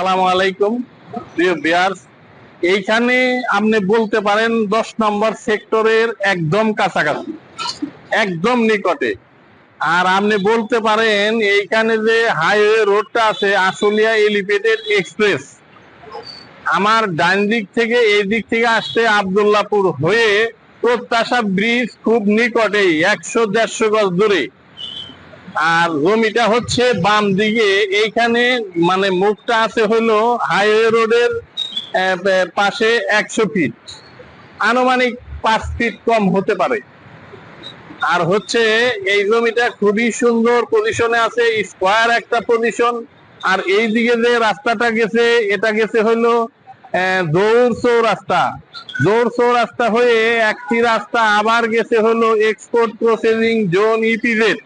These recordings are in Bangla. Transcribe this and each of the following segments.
আসসালামু আলাইকুম প্রিয় ভিউয়ার্স। এইখানে আপনি বলতে পারেন 10 নম্বর সেক্টরের একদম কাছাকাছি, একদম নিকটে। আর আপনি বলতে পারেন এইখানে যে হাইওয়ে রোডটা আছে আশুলিয়া এলিভেটেড এক্সপ্রেস, আমার ডান দিক থেকে এই দিক থেকে আসতে আব্দুল্লাহপুর হয়ে প্রত্যাশা ব্রিজ খুব নিকটেই, 100-150 গজ দূরে। আর জমিটা হচ্ছে বাম দিকে, এইখানে মানে মুখটা আছে হলো হাইওয়ে রোডের পাশে 100 ফিট, আনুমানিক 5 ফিট কম হতে পারে। আর হচ্ছে এই জমিটা খুবই সুন্দর পজিশনে আছে, স্কোয়ার একটা পজিশন। আর এই দিকে যে রাস্তাটা গেছে এটা গেছে হলো দৌড় চৌরাস্তা, দৌড় চৌরাস্তা হয়ে একটি রাস্তা আবার গেছে হলো এক্সপোর্ট প্রসেসিং জোন ইপিজেড,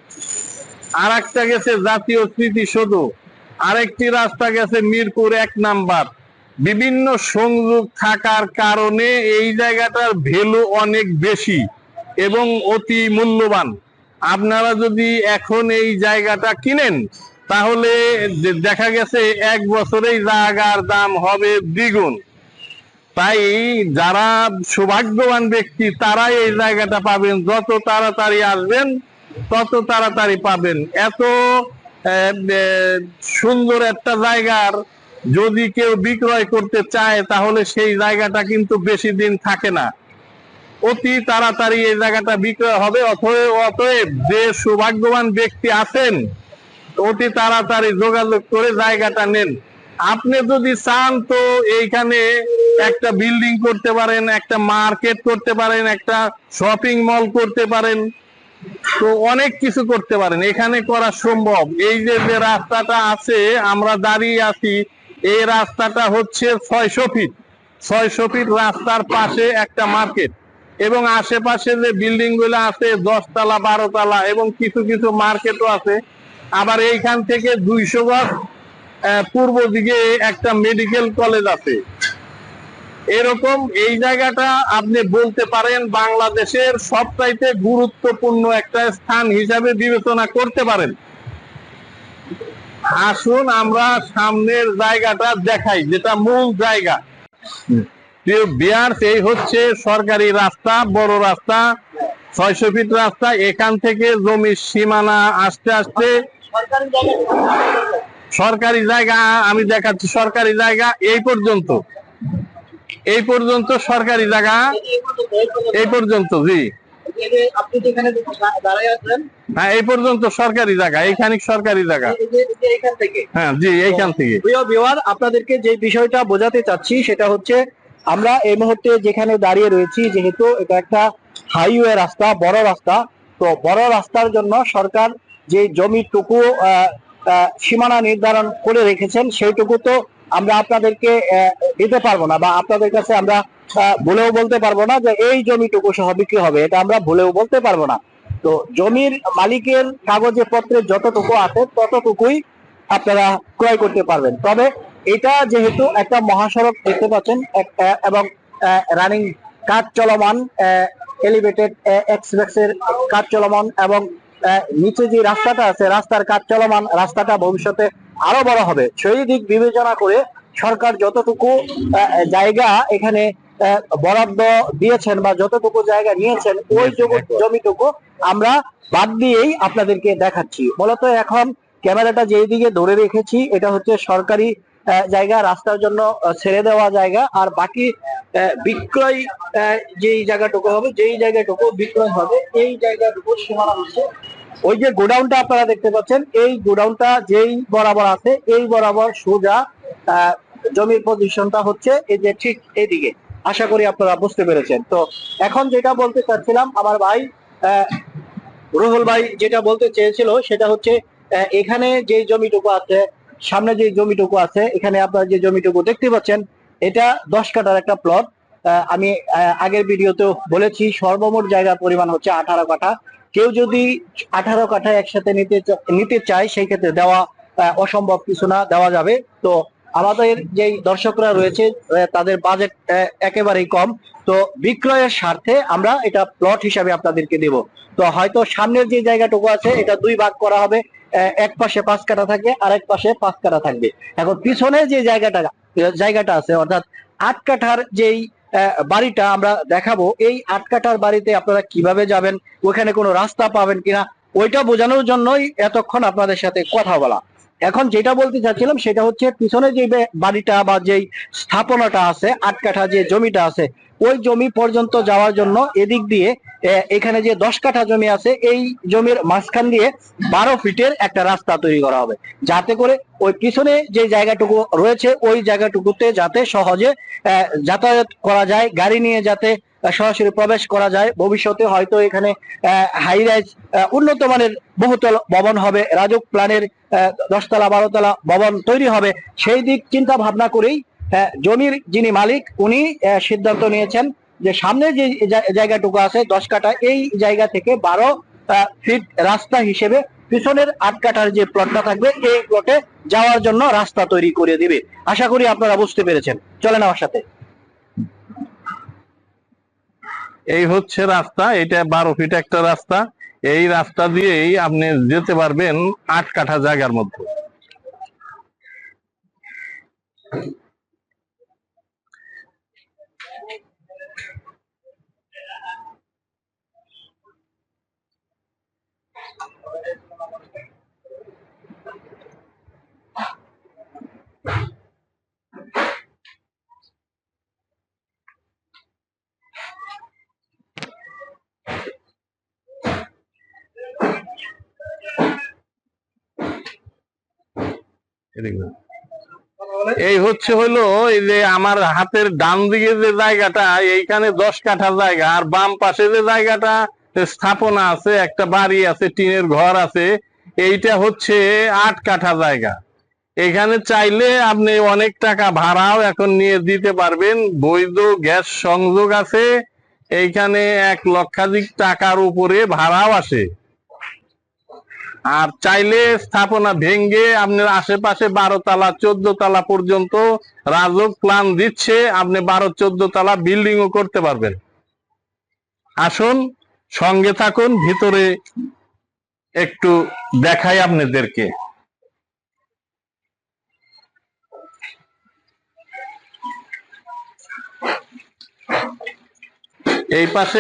আর একটা গেছে জাতীয় স্মৃতিসৌধ, আরেকটি রাস্তা গেছে মিরপুর 1 নাম্বার। বিভিন্ন সংযোগ থাকার কারণে এই জায়গাটার ভ্যালু অনেক বেশি এবং অতি মূল্যবান। আপনারা যদি এখন এই জায়গাটা কিনেন তাহলে দেখা গেছে 1 বছরেই জায়গার দাম হবে দ্বিগুণ। তাই যারা সৌভাগ্যবান ব্যক্তি তারাই এই জায়গাটা পাবেন, যত তাড়াতাড়ি আসবেন তত তাড়াতাড়ি পাবেন। এত সুন্দর একটা জায়গার যদি কেউ বিক্রয় করতে চায় তাহলে সেই জায়গাটা কিন্তু বেশি দিন থাকে না, অতি তাড়াতাড়ি এই জায়গাটা বিক্রয় হবে। অতএব যে সৌভাগ্যবান ব্যক্তি আছেন অতি তাড়াতাড়ি যোগাযোগ করে জায়গাটা নেন। আপনি যদি চান তো এইখানে একটা বিল্ডিং করতে পারেন, একটা মার্কেট করতে পারেন, একটা শপিং মল করতে পারেন, তো অনেক কিছু করতে পারেন, এখানে করা সম্ভব। এই যে যে রাস্তাটা আছে আমরা দাঁড়িয়ে আছি, এই রাস্তাটা হচ্ছে 600 ফিট, 600 ফিট রাস্তার পাশে একটা মার্কেট এবং আশেপাশে যে বিল্ডিং গুলো আছে 10 তলা 12 তলা এবং কিছু কিছু মার্কেটও আছে। আবার এইখান থেকে 200 গজ পূর্ব দিকে একটা মেডিকেল কলেজ আছে। এরকম এই জায়গাটা আপনি বলতে পারেন বাংলাদেশের সবচাইতে গুরুত্বপূর্ণ একটা স্থান হিসাবে বিবেচনা করতে পারেন। আসুন আমরা সামনের জায়গাটা দেখাই, যেটা মূল জায়গা। এই হচ্ছে সরকারি রাস্তা, বড় রাস্তা, 600 ফিট রাস্তা। এখান থেকে জমির সীমানা আসতে আসতে সরকারি জায়গা আমি দেখাচ্ছি। সরকারি জায়গা এই পর্যন্ত, এই পর্যন্ত সরকারি জায়গা, এই পর্যন্ত। জি, আপনি যেখানে দাঁড়ায় আছেন, হ্যাঁ এই পর্যন্ত সরকারি জায়গা, এইখানে সরকারি জায়গা। এইখান থেকে, হ্যাঁ জি, এইখান থেকে। প্রিয় ভিউয়ার, আপনাদেরকে যে বিষয়টা বোঝাতে চাচ্ছি সেটা হচ্ছে আমরা এই মুহূর্তে যেখানে দাঁড়িয়ে রয়েছি, যেহেতু এটা একটা হাইওয়ে রাস্তা, বড় রাস্তা, তো বড় রাস্তার জন্য সরকার যে জমিটুকু সীমানা নির্ধারণ করে রেখেছেন সেইটুকু তো আমরা আপনাদেরকে দিতে পারবো না, বা আপনাদের কাছে আমরা ভুলেও বলতে পারবো না যে এই জমিটুকু সহ বিক্রি হবে, এটা আমরা ভুলেও বলতে পারবো না। তো জমির মালিকের কাগজে পত্রে যতটুকু আছে ততটুকুই আপনারা ক্রয় করতে পারবেন। তবে এটা যেহেতু একটা মহাসড়ক দেখতে পাচ্ছেন এবং রানিং কাজ চলমান, এলিভেটেড এক্সপ্রেসের কাজ চলমান, এবং নিচে যে রাস্তাটা আছে রাস্তার কাজ চলমান, রাস্তাটা ভবিষ্যতে আরো বড় হবে। সেই দিক বিবেচনা করে সরকার যতটুকু জায়গা এখানে বরাদ্দ দিয়েছেন বা যতটুকু জায়গা নিয়েছেন ওই জমিটুকু আমরা বাদ দিয়েই আপনাদেরকে দেখাচ্ছি। মূলত এখন ক্যামেরাটা যেই দিকে ধরে রেখেছি এটা হচ্ছে সরকারি জায়গা, রাস্তার জন্য ছেড়ে দেওয়া জায়গা। আর বাকি বিক্রয় যেই জায়গাটুকু হবে, যেই জায়গাটুকু বিক্রয় হবে এই জায়গাটুকু সীমানা হচ্ছে ওই যে গোডাউনটা আপনারা দেখতে পাচ্ছেন, এই গোডাউনটা যেই বরাবর আছে এই বরাবর সোজা জমির পজিশনটা হচ্ছে এই যে ঠিক এইদিকে। আশা করি আপনারা বুঝতে পেরেছেন। তো এখন যেটা বলতে চাচ্ছিলাম, আমার ভাই রুহুল ভাই যেটা বলতে চেয়েছিল সেটা হচ্ছে এখানে যে জমিটুকু আছে, সামনে যে জমিটুকু আছে, এখানে আপনারা যে জমিটুকু দেখতে পাচ্ছেন এটা 10 কাঠার একটা প্লট। আমি আগের ভিডিওতেও বলেছি সর্বমোট জায়গার পরিমাণ হচ্ছে 18 কাঠা। কেউ যদি 18 কাঠা একসাথে নিতে চায় সেই ক্ষেত্রে দেওয়া অসম্ভব কিছু না, দেওয়া যাবে। তো আমাদের যেই দর্শকরা রয়েছে তাদের বাজেট একেবারেই কম, তো বিক্রয়ের স্বার্থে আমরা এটা প্লট হিসাবে আপনাদেরকে দেব। তো হয়তো সামনের যে জায়গাটুকু আছে এটা 2 ভাগ করা হবে, এক পাশে 5 কাঠা থাকবে, আরেক পাশে 5 কাঠা থাকবে। এখন পিছনে যে জায়গাটা আছে, অর্থাৎ 8 কাঠার যেই বাড়িটা আমরা দেখাবো, এই 8 কাঠার বাড়িতে আপনারা কিভাবে যাবেন, ওখানে কোনো রাস্তা পাবেন কিনা, ওইটা বোঝানোর জন্যই এতক্ষণ আপনাদের সাথে কথা বলা। এখন যেটা বলতে চাচ্ছিলাম সেটা হচ্ছে, পিছনে যে বাড়িটা বা যেই স্থাপনাটা আছে, 8 কাঠা যে জমিটা আছে, ওই জমি পর্যন্ত যাওয়ার জন্য এদিক দিয়ে এখানে যে 10 কাঠা জমি আছে, এই জমির মাঝখান দিয়ে 12 ফিটের একটা রাস্তা তৈরি করা হবে, যাতে করে ওই পিছনে যে জায়গাটুকু রয়েছে ওই জায়গাটুকুতে যাতে সহজে যাতায়াত করা যায়, গাড়ি নিয়ে যাতে সরাসরি প্রবেশ করা যায়। ভবিষ্যতে হয়তো এখানে হাই রাইজ উন্নত মানের বহুতল ভবন হবে, রাজুক প্ল্যানের 10 তলা 12 তলা ভবন তৈরি হবে। সেই দিক চিন্তা ভাবনা করেই জমির যিনি মালিক উনি সিদ্ধান্ত নিয়েছেন যে সামনে যে জায়গাটুকু আছে 10 কাঠা, এই জায়গা থেকে 12 ফিট রাস্তা হিসেবে পিছনের 8 কাঠার যে প্লটটা থাকবে এই প্লটে যাওয়ার জন্য রাস্তা তৈরি করে দিবে। আশা করি আপনারা বুঝতে পেরেছেন। চলেন আমার সাথে। এই হচ্ছে রাস্তা, এটা 12 ফিট একটা রাস্তা। এই রাস্তা দিয়েই আপনি যেতে পারবেন 8 কাঠা জায়গার মধ্যে। এই হচ্ছে হলো এই যে আমার হাতের ডান দিকে যে জায়গাটা, এইখানে 10 কাঠা জায়গা, আর বাম পাশে যে জায়গাটা স্থাপনা আছে, একটা বাড়ি আছে, টিনের ঘর আছে, এইটা হচ্ছে 8 কাঠা জায়গা। এখানে চাইলে আপনি অনেক টাকা ভাড়াও এখন নিয়ে দিতে পারবেন, বৈধ গ্যাস সংযোগ আছে, এইখানে 1 লক্ষাধিক টাকার উপরে ভাড়াও আসে। আর চাইলে স্থাপনা ভেঙ্গে আপনার আশেপাশে 12 তলা 14 তলা পর্যন্ত রাজক প্ল্যান দিচ্ছে, আপনি 12-14 তলা বিল্ডিংও করতে পারবেন। আসুন, সঙ্গে থাকুন, ভিতরে একটু দেখাই আপনাদেরকে। এই পাশে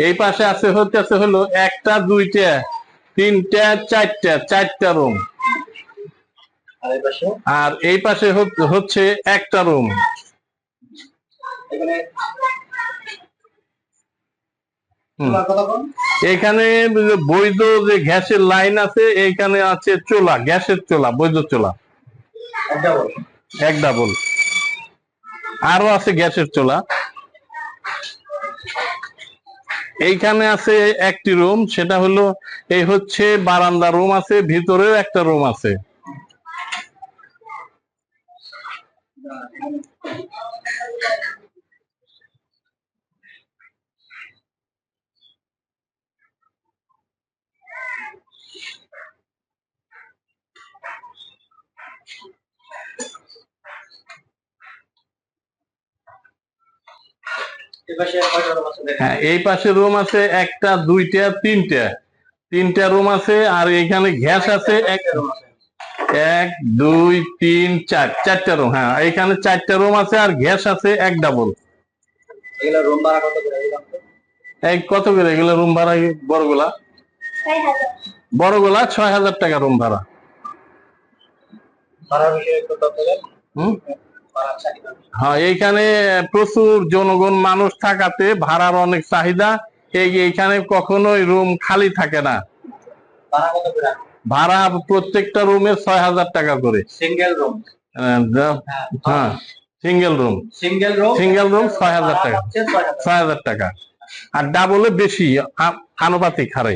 এই পাশে আছে হলো 1টা 2টা 3টা 4টা রুম, আর এই পাশে হচ্ছে একটা রুম। এখানে বৈধ যে গ্যাসের লাইন আছে, এইখানে আছে চুলা, গ্যাসের চুলা, বৈধ চুলা, এক ডাবল, আরো আছে গ্যাসের চুলা। এইখানে আছে একটি রুম, সেটা হলো এই হচ্ছে বারান্দা রুম আছে, ভিতরেও একটা রুম আছে। হ্যাঁ, এই পাশে রুম আছে 1টা 2টা 3টা রুম আছে, আর এখানে গ্যাস আছে 1 2 3 4 4টা রুম। হ্যাঁ, এখানে 4টা রুম আছে, আর গ্যাস আছে 1 ডাবল। এগুলা রুম ভাড়া কত করে? এই কত করে এগুলো রুম ভাড়া? বড়গুলা 6000 টাকা রুম ভাড়া। হ্যাঁ, এইখানে প্রচুর জনগণ মানুষ থাকাতে ভাড়ার অনেক চাহিদা। এইখানে কখনোই রুম খালি থাকে না। ভাড়া প্রত্যেকটা রুমে 6000 টাকা করে। Single room? হ্যাঁ, সিঙ্গেল রুম 6000 টাকা, 6000 টাকা। আর ডাবলে বেশি, আনুপাতিক হারে।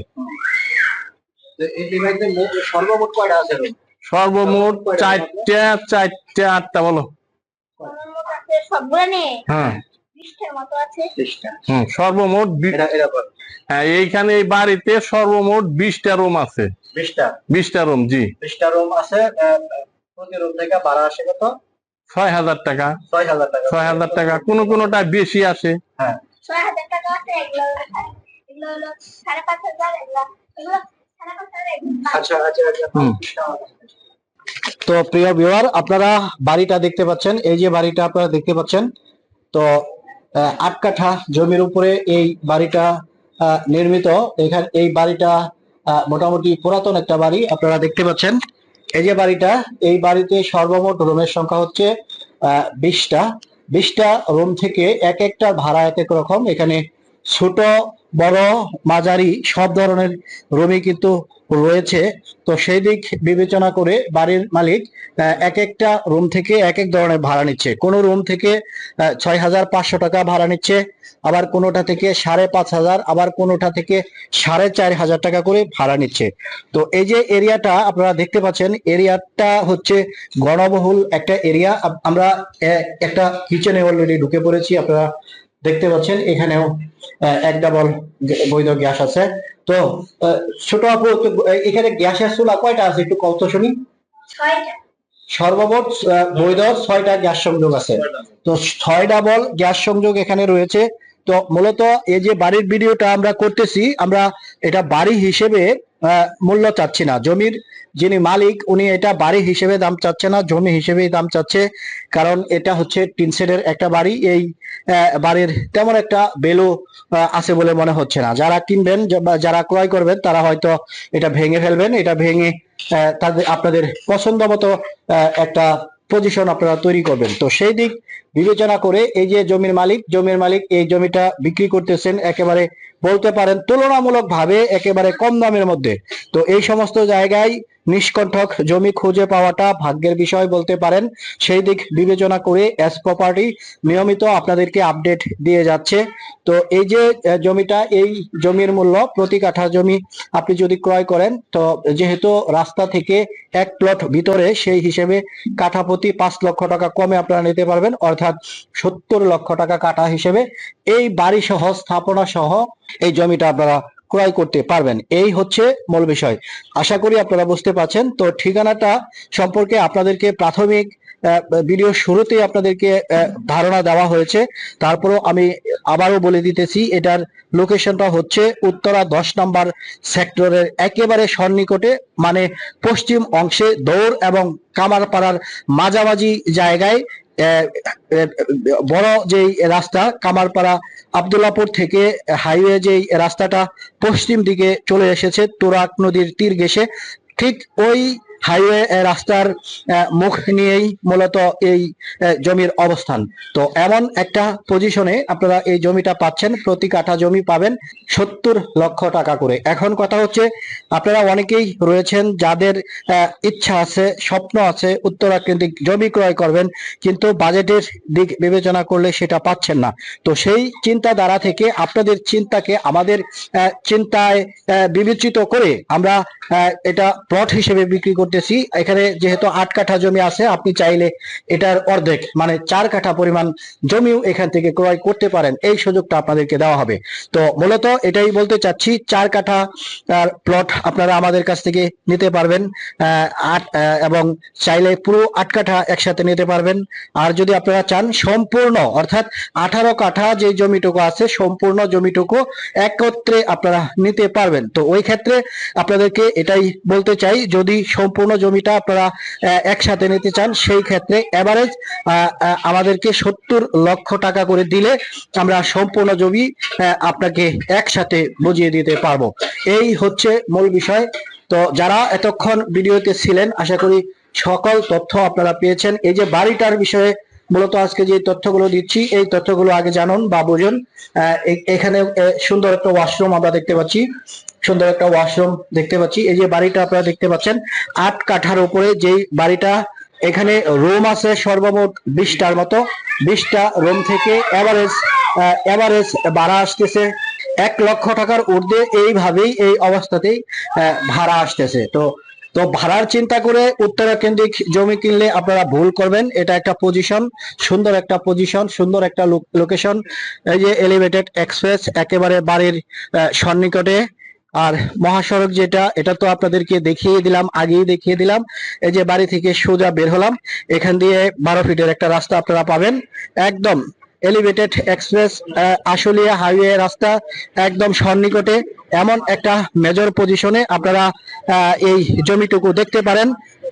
সর্বমোট কয়টা আছে রুম? সর্বমোট 4টা 8টা বলো। হ্যাঁ, সর্বমোট। হ্যাঁ, এইখানে এই বাড়িতে সর্বমোট 20টা রুম আছে। 20টা রুম, জি 20টা রুম আছে। প্রতি রুম থেকে ভাড়া আসে কত? 6000 টাকা। 6000 টাকা, কোনটা বেশি আসে। হ্যাঁ, 6000 টাকা আছে, এগুলো হলো 5500, এগুলো আচ্ছা আচ্ছা আচ্ছা। তো প্রিয় ভিউয়ার, আপনারা বাড়িটা দেখতে পাচ্ছেন, এই যে বাড়িটা আপনারা দেখতে পাচ্ছেন। তো 8 কাঠা জমির উপরে এই বাড়িটা নির্মিত। এখানে এই বাড়িটা মোটামুটি পুরাতন একটা বাড়ি আপনারা দেখতে পাচ্ছেন। এই যে বাড়িটা, এই বাড়িতে সর্বমোট রুমের সংখ্যা হচ্ছে 20টা। 20টা রুম থেকে এক একটা ভাড়া এক এক রকম। এখানে ছোট, বড়, মাঝারি সব ধরনের রুমই কিন্তু রয়েছে। তো সেই দিক বিবেচনা করে বাড়ির মালিক এক একটা রুম থেকে এক এক ধরনের ভাড়া নিচ্ছে। কোনো রুম থেকে 6,500 টাকা ভাড়া নিচ্ছে, আবার কোনোটা থেকে 5,500, আবার কোনোটা থেকে 4,500 টাকা করে ভাড়া নিচ্ছে। তো এই যে এরিয়াটা আপনারা দেখতে পাচ্ছেন, এরিয়াটা হচ্ছে গণবহুল একটা এরিয়া। আমরা একটা কিচেনে অলরেডি ঢুকে পড়েছি, আপনারা দেখতে পাচ্ছেন। এখানেও এক ডাবল বৈধ গ্যাস আছে। তো ছোট আপু, এখানে গ্যাসের চুলা কয়টা আছে একটু কত শুনি। সর্বমোট বৈধ 6টা গ্যাস সংযোগ আছে। তো 6 ডাবল গ্যাস সংযোগ এখানে রয়েছে। তো মূলত এই যে বাড়ির ভিডিওটা আমরা করতেছি, আমরা এটা বাড়ি হিসেবে মূল্য চাচ্ছি না। জমির যিনি মালিক উনি এটা বাড়ি হিসেবে দাম চাচ্ছে না, জমি হিসেবেই দাম চাচ্ছে। কারণ এটা হচ্ছে টিন শেডের একটা বাড়ি। এই বাড়ির তেমন একটা ভ্যালু আছে বলে মনে হচ্ছে না। যারা কিনবেন বা যারা ক্রয় করবেন তারা হয়তো এটা ভেঙে ফেলবেন। এটা ভেঙে তাদের আপনাদের পছন্দ মতো একটা পজিশন আপনারা তৈরি করবেন। তো সেই দিক বিবেচনা করে এই যে জমির মালিক এই জমিটা বিক্রি করতেছেন একেবারে বলতে পারেন তুলনামূলক ভাবে একেবারে কম দামের মধ্যে। তো এই সমস্ত জায়গায় নিষ্কণ্ঠক জমি খুঁজে পাওয়াটা ভাগ্যের বিষয় বলতে পারেন। সেই দিক বিবেচনা করে এস প্রপার্টি নিয়মিত আপনাদেরকে আপডেট দিয়ে যাচ্ছে। তো এই যে জমিটা, এই জমির মূল্য প্রতি কাঠা জমি আপনি যদি ক্রয় করেন, তো যেহেতু রাস্তা থেকে 1 প্লট ভিতরে, সেই হিসেবে কাঠা প্রতি 5 লক্ষ টাকা কমে আপনারা নিতে পারবেন, অর্থাৎ 70 লক্ষ টাকা কাঠা হিসেবে এই বাড়ি সহ স্থাপনা সহ এই জমিটা আপনারা ক্রয় করতে পারবেন। এই হচ্ছে মূল বিষয়। আশা করি আপনারা বুঝতে পারছেন। তো ঠিকানাটা সম্পর্কে আপনাদেরকে প্রাথমিক ভিডিও শুরুতেই আপনাদেরকে ধারণা দেওয়া হয়েছে। তারপরও আমি আবারও বলে দিতেছি, এটার লোকেশনটা হচ্ছে উত্তরা 10 নম্বর সেক্টরের একেবারে সন্নিকটে, মানে পশ্চিম অংশে দৌড় এবং কামারপাড়ার মাঝামাঝি জায়গায়। বড় যেই রাস্তা কামারপাড়া আব্দুল্লাপুর থেকে হাইওয়ে যেই রাস্তাটা পশ্চিম দিকে চলে এসেছে তুরাগ নদীর তীর ঘেঁষে, ঠিক ওই হাইওয়ে রাস্তার মুখ নিয়েই মূলত এই জমির অবস্থান। তো এমন একটা পজিশনে আপনারা এই জমিটা পাচ্ছেন। প্রতি কাঠা জমি পাবেন 70 লক্ষ টাকা করে। এখন কথা হচ্ছে, আপনারা অনেকেই রয়েছেন যাদের ইচ্ছা আছে, স্বপ্ন আছে উত্তরা কেন্দ্রিক জমি ক্রয় করবেন, কিন্তু বাজেটের দিক বিবেচনা করলে সেটা পাচ্ছেন না। তো সেই চিন্তাধারা থেকে আপনাদের চিন্তাকে আমাদের চিন্তায় বিবেচিত করে আমরা এটা প্লট হিসেবে বিক্রি করতেছি। এখানে যেহেতু 8 কাঠা জমি আছে, আপনি চাইলে এটার অর্ধেক মানে 4 কাঠা পরিমাণ জমিও এখান থেকে ক্রয় করতে পারেন, এই সুযোগটা আপনাদেরকে দেওয়া হবে। তো মূলত এটাই বলতে চাচ্ছি, 4 কাঠা প্লট আপনারা আমাদের কাছ থেকে নিতে পারবেন, এবং চাইলে পুরো 8 কাঠা একসাথে নিতে পারবেন। আর যদি আপনারা চান সম্পূর্ণ, অর্থাৎ 18 কাঠা যে জমিটুকু আছে সম্পূর্ণ জমিটুকু একত্রে আপনারা নিতে পারবেন। তো ওই ক্ষেত্রে আপনাদেরকে এটাই বলতে চাই, যদি সম্পূর্ণ জমিটা আপনারা একসাথে নিতে চান, সেই ক্ষেত্রে এভারেজ আমাদেরকে 70 লক্ষ টাকা করে দিলে আমরা সম্পূর্ণ জমি আপনাকে একসাথে বুঝিয়ে দিতে পারবো। এই হচ্ছে মূল বিষয়। তো যারা এতক্ষণ ভিডিওতে ছিলেন, আশা করি সকল তথ্য আপনারা পেয়েছেন। এই যে বাড়িটার বিষয়ে মূলত আজকে যে তথ্যগুলো দিচ্ছি, এই তথ্যগুলো আগে জানুন বা বুঝুন। এখানে সুন্দর একটা ওয়াশরুম আমরা দেখতে পাচ্ছি, সুন্দর একটা ওয়াশরুম দেখতে পাচ্ছি। এই যে বাড়িটা আপনারা দেখতে পাচ্ছেন 8 কাঠার উপরে যেই বাড়িটা, এখানে রুম আছে সর্বমোট 20টার মতো। 20টা রুম থেকে এভারেজ ভাড়া আসতেছে 1 লক্ষ টাকার ঊর্ধ্বে। এইভাবেই এই অবস্থাতেই ভাড়া আসতেছে। তো ভাড়ার চিন্তা করে উত্তরা কেন্দ্রিক জমি কিনলে আপনারা ভুল করবেন। এটা একটা পজিশন, সুন্দর একটা পজিশন, সুন্দর একটা লোকেশন। এই যে এলিভেটেড এক্সপ্রেস একেবারে বাড়ির সন্নিকটে। আর মহাসড়ক যেটা, এটা তো আপনাদেরকে দেখিয়ে দিলাম, আগেই দেখিয়ে দিলাম। এই যে বাড়ি থেকে সোজা বের হলাম, এখান দিয়ে 12 ফিটের একটা রাস্তা আপনারা পাবেন। একদম এলিভেটেড এক্সপ্রেস আশুলিয়া হাইওয়ে রাস্তা একদম সন্নিকটে এমন একটা মেজর পজিশনে আপনারা এই জমিটুকু দেখতে পারেন।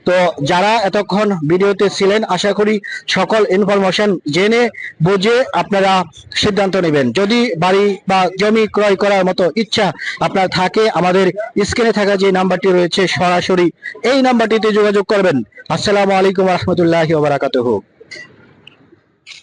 তো যারা এতক্ষণ ভিডিওতে ছিলেন আশা করি সকল ইনফরমেশন জেনে বুঝে আপনারা সিদ্ধান্ত নেবেন। যদি বাড়ি বা জমি ক্রয় করার মতো ইচ্ছা আপনার থাকে, আমাদের স্ক্রিনে থাকা যে নাম্বারটি রয়েছে সরাসরি এই নাম্বারটিতে যোগাযোগ করবেন। আসসালামু আলাইকুম রহমতুল্লাহি ওয়া বারাকাতুহু।